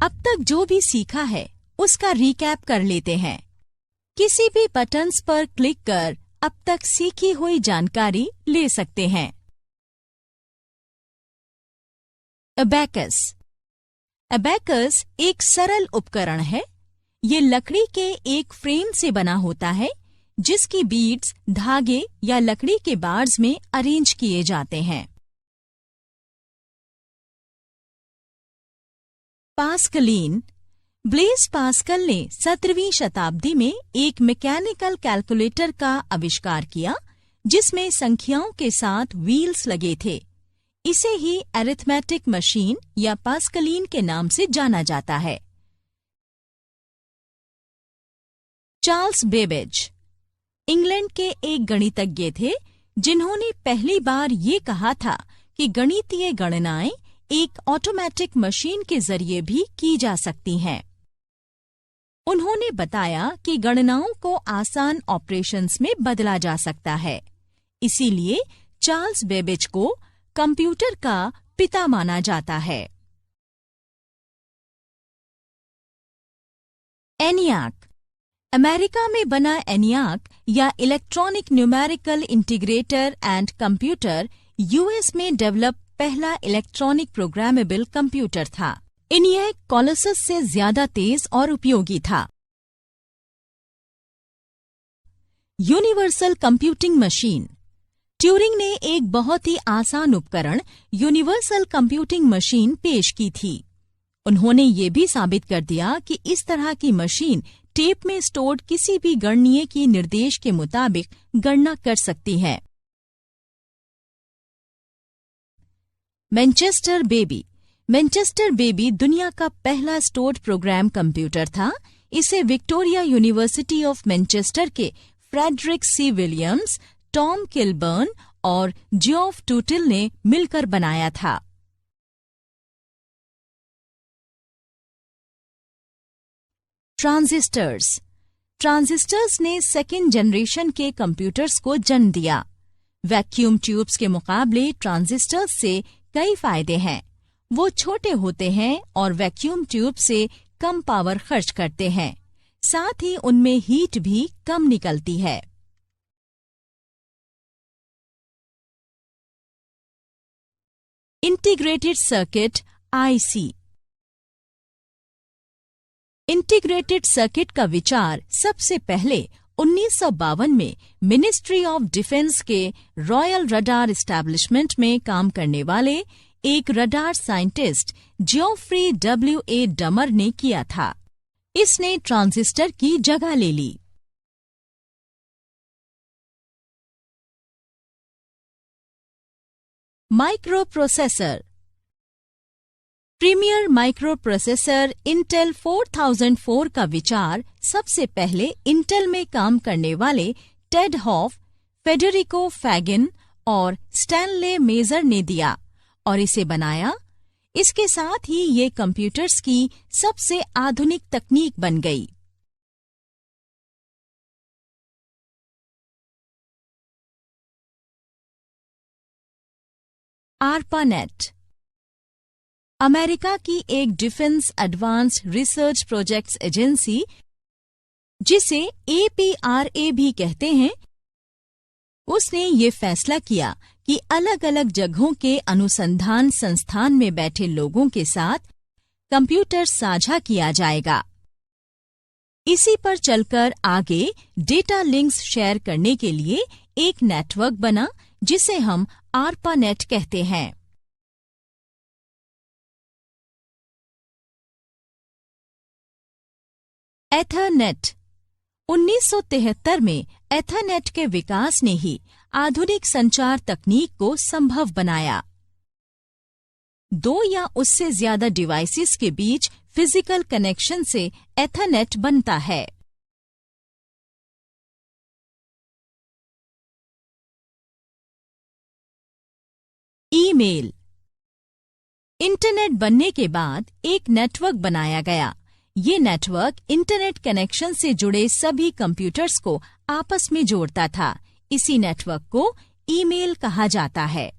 अब तक जो भी सीखा है उसका रिकैप कर लेते हैं। किसी भी बटन्स पर क्लिक कर अब तक सीखी हुई जानकारी ले सकते हैं। अबैकस। अबैकस एक सरल उपकरण है। ये लकड़ी के एक फ्रेम से बना होता है जिसकी बीड्स धागे या लकड़ी के बार्स में अरेंज किए जाते हैं। पास्कलीन। ब्लेस पास्कल ने 17वीं शताब्दी में एक मैकेनिकल कैलकुलेटर का आविष्कार किया जिसमें संख्याओं के साथ व्हील्स लगे थे। इसे ही अरिथमेटिक मशीन या पास्कलीन के नाम से जाना जाता है। चार्ल्स बेबेज इंग्लैंड के एक गणितज्ञ थे जिन्होंने पहली बार ये कहा था कि गणितीय गणनाएं एक ऑटोमेटिक मशीन के जरिए भी की जा सकती हैं। उन्होंने बताया कि गणनाओं को आसान ऑपरेशंस में बदला जा सकता है। इसीलिए चार्ल्स बेबेज को कंप्यूटर का पिता माना जाता है। एनियाक। अमेरिका में बना एनियाक या electronic numerical integrator and computer US में डेवलप पहला इलेक्ट्रॉनिक प्रोग्रामेबल कंप्यूटर था। ENIAC कोलोसस से ज्यादा तेज और उपयोगी था। Universal computing machine. ट्यूरिंग ने एक बहुत ही आसान उपकरण यूनिवर्सल कंप्यूटिंग मशीन पेश की थी। उन्होंने ये भी साबित कर दिया कि इस तरह की मशीन टेप में स्टोर्ड किसी भी गणनीय की निर्देश के मुताबिक गणना कर सकती है। Manchester baby. मैनचेस्टर बेबी दुनिया का पहला स्टोर्ड प्रोग्राम कंप्यूटर था। इसे विक्टोरिया यूनिवर्सिटी ऑफ मैनचेस्टर के Frederic C Williams, Tom Kilburn और जियोफ टूटिल ने मिलकर बनाया था। ट्रांजिस्टर्स। ट्रांजिस्टर्स ने सेकेंड जनरेशन के कंप्यूटर्स को जन्म दिया। वैक्यूम ट्यूब्स के मुकाबले ट्रांजिस्टर्स से कई फायदे हैं। वो छोटे होते हैं और वैक्यूम ट्यूब से कम पावर खर्च करते हैं। साथ ही उनमें हीट भी कम निकलती है। Integrated circuit IC. Integrated circuit का विचार सबसे पहले 1952 में मिनिस्ट्री ऑफ डिफेंस के रॉयल रडार एस्टैब्लिशमेंट में काम करने वाले एक रडार साइंटिस्ट जियोफ्री W.A. डमर ने किया था। इसने ट्रांजिस्टर की जगह ले ली। माइक्रोप्रोसेसर। प्रीमियर माइक्रोप्रोसेसर इंटेल 4004 का विचार सबसे पहले इंटेल में काम करने वाले टेड हॉफ, फेडेरिको फैगिन और स्टैनले मेजर ने दिया और इसे बनाया। इसके साथ ही ये कंप्यूटर्स की सबसे आधुनिक तकनीक बन गई। ARPANET अमेरिका की एक defence advanced research projects agency, जिसे APRA भी कहते हैं, उसने ये फैसला किया कि अलग अलग जगहों के अनुसंधान संस्थान में बैठे लोगों के साथ कंप्यूटर साझा किया जाएगा। इसी पर चलकर आगे डेटा लिंक्स शेयर करने के लिए एक नेटवर्क बना जिसे हम ARPANET कहते हैं। एथरनेट। 1973 में एथरनेट के विकास ने ही आधुनिक संचार तकनीक को संभव बनाया। 2 या उससे ज्यादा डिवाइसेस के बीच फिजिकल कनेक्शन से एथरनेट बनता है। ईमेल। इंटरनेट बनने के बाद एक नेटवर्क बनाया गया। ये नेटवर्क इंटरनेट कनेक्शन से जुड़े सभी कंप्यूटर्स को आपस में जोड़ता था। इसी नेटवर्क को ईमेल कहा जाता है।